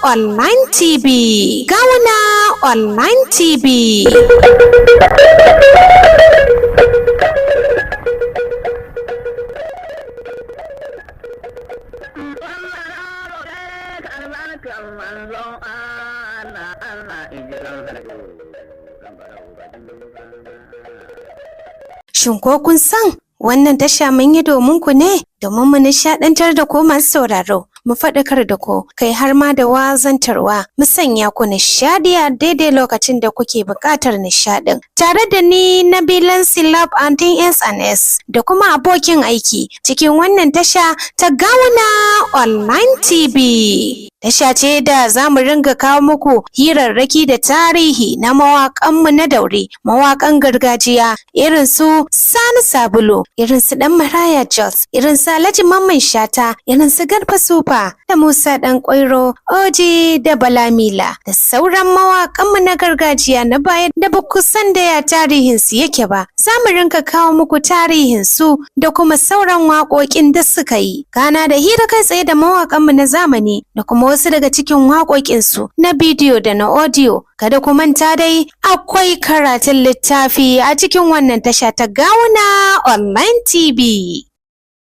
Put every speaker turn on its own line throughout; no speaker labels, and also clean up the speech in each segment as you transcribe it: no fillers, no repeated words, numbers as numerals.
Online TV. Gawuna Online TV. Shin ko kun san wannan tasha mun yi domin ku ne? Domin mu nishaɗantar da ku masu sauraro, mu faɗakar da ku, kai har ma da wazantarwa, mu sanya ku nishaɗi a daidai lokacin da kuke buƙatar nishaɗin. Tare da ni Nabilan Silab Antin SNS da kuma abokin aiki cikin wannan tasha ta Gawuna Online TV. Tasha ce da za mu ringa kawo muku hirarraki da tarihi na mawaƙanmu na daure, mawaƙan gargajiya irin su Sani Sabulu, irin su Ɗan Maraya Jos, irin su Alhaji Mamman Shata, irin su Garba Sufa, da Musa Ɗan Ƙwairo, Oji da Balamila, da sauran mawaƙanmu na gargajiya na baya da ba ku san da ya tarihinsu yake ba. Za mu ringa kawo muku tarihinsu da kuma sauran waƙoƙin da suka yi. Kana da hira kai tsaye da mawaƙanmu na zamani da kuma wasu daga cikin waƙoƙinsu na bidiyo da na audio. Kada ku manta dai akwai karatun littafi a cikin wannan tasha ta Gawuna Online TV.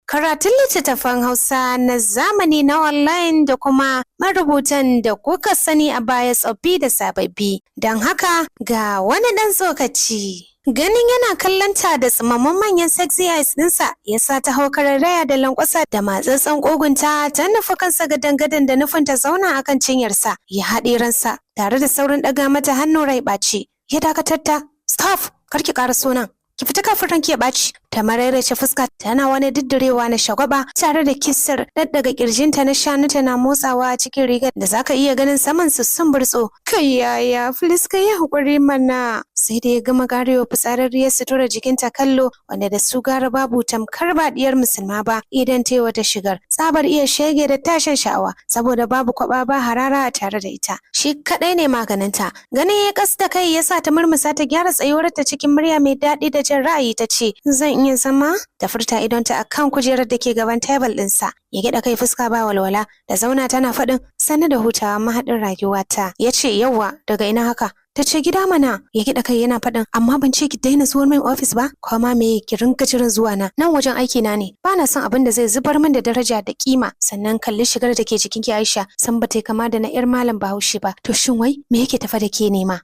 Karatun littattafan Hausa na zamani na online da kuma marubutan da kuka sani a baya tsoffi da sababbi. Don haka ga wani ɗan tsokaci. Ganin yana kallonta da tsimammun manyan sexy eyes ɗinsa ya sa ta hau kararraya da lankwasa da matsatsen ƙugunta ta nufi kansa gadan-gadan da nufin ta zauna akan cinyarsa ya haɗe ransa tare da saurin ɗaga mata hannu rai ɓaci. Ya dakatar ta, stop, kar ki ƙara sunan. Ki fita kafin ranki ya ɓaci. Ta maraice fuska tana wani diddirewa na shagwaba tare da kissar daddaga kirjinta na shanu tana motsawa a cikin rigar da zaka iya ganin saman su sun burtso. Kai yaya, please ka yi hakuri mana. Sai da ya gama garewa fitsararriyar sutura jikinta kallo wanda da su gara babu tamkar ba diyar musulma ba idan ta yi wata shigar. Tsabar iya shege da tashin sha'awa saboda babu kwaba ba harara a tare da ita. Shi kadai ne maganinta. Ganin ya kasta kai ya sa ta murmusa ta gyara tsayuwarta cikin murya mai daɗi da jin ra'ayi ta ce zan iya zama ta furta idonta akan kujerar da ke gaban tebul ɗinsa. Ya gyaɗa kai fuska ba walwala da zauna tana faɗin sannu da hutawa mahaɗin rayuwata. Ya ce yawwa daga ina haka? Ta ce gida mana. Ya gyaɗa kai yana faɗin amma ban ce ki daina zuwa min ofis ba ko ma me ki rinka jiran zuwa na nan wajen aiki na ne. Ba na son abin da zai zubar min da daraja da kima. Sannan kalli shigar da ke jikin ki Aisha san ba ta kama da na 'yar malam Bahaushe ba. To shin wai me yake tafa da ke nema?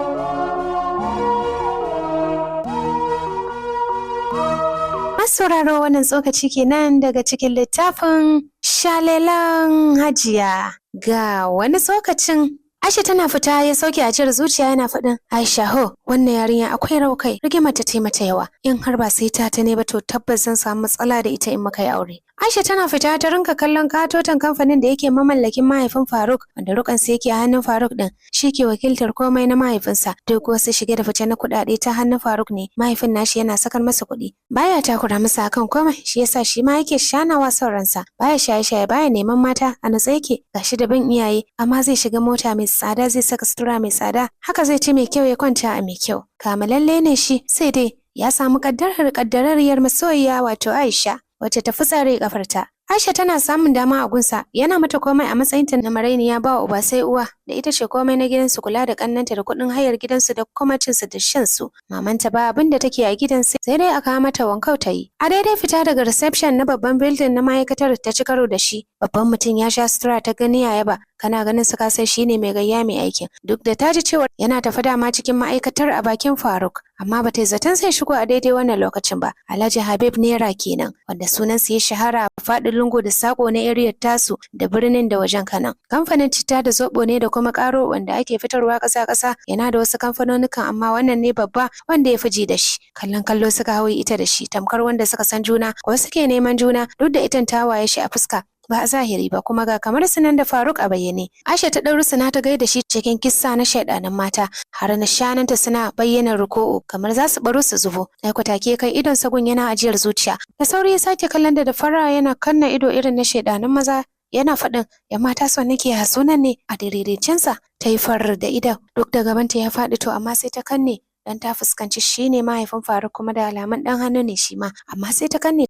Sauraro wannan tsokaci kenan daga cikin littafin Shalelan Hajiya. Ga wani tsokacin Aisha tana fita ya sauke ajiyar zuciya yana faɗin Aisha ho wannan yarinya akwai raukai rage mata mata yawa in har ba sai ta ne ba to tabbas zan samu matsala da ita in muka yi aure. Aisha tana fita ta rinka kallon katoton kamfanin da yake mamallakin mahaifin Faruk wanda rukansa yake a hannun Faruk din shi ke wakiltar komai na mahaifinsa duk wasu shige da fice na kuɗaɗe ta hannun Faruk ne mahaifin nashi yana sakar masa kuɗi baya takura masa akan komai shi yasa shi ma yake shanawa son ransa baya shaye-shaye baya neman mata a natsa yake gashi da bin iyaye amma zai shiga mota mai tsada zai saka sutura mai tsada haka zai ci mai kyau ya kwanta a mai kyau kamalalle ne shi sai dai ya samu kaddararriyar masoyiya wato Aisha wacce ta fitsare kafarta. Aisha tana samun dama a gunsa yana mata komai a matsayinta na marainiya ba uba sai uwa da ita ce komai na gidansu kula da kannanta da kuɗin hayar gidansu da kuma cinsu da shansu. Mamanta ba abin da take a gidan sai dai aka mata wankau ta yi. A daidai fita daga reception na babban building na ma'aikatar ta ci karo da shi. Babban mutum ya sha sutura ta gani ya yaba kana ganin su kasai shine mai gayya mai aikin. Duk da ta ji cewa yana tafi dama cikin ma'aikatar a bakin Faruk amma bata yi zaton sai shigo a daidai wannan lokacin ba. Alhaji Habib Naira kenan wanda sunansa ya shahara a faɗin lungu da sako na area tasu da birnin da wajen Kanan. Kamfanin citta da zobo ne da kuma karo wanda ake fitarwa ƙasa-ƙasa yana da wasu kamfanonukan amma wannan ne babba wanda ya fi ji da shi. Kallon kallo suka hawo ita da shi tamkar wanda suka san juna ko suke neman juna duk da itan ta waye shi a fuska. Ba a zahiri ba kuma ga kamar sunan da Faruk a bayyane. Aisha ta ɗauri suna ta gaida shi cikin kissa na shaidanan mata har na shananta suna bayyana ruku'u kamar za su baro su zubo. Aiko take kai idon sagun yana ajiyar zuciya. Da sauri ya sake kallon da fara yana kanna ido irin na shaidanan maza yana faɗin ya mata son nake ya sunan ne a daidaitensa ta yi farar da ido duk da gabanta ya faɗi to amma sai ta kanne dan ta fuskanci shine mahaifin Faruk kuma da alaman dan hannu ne shi ma amma sai ta kanne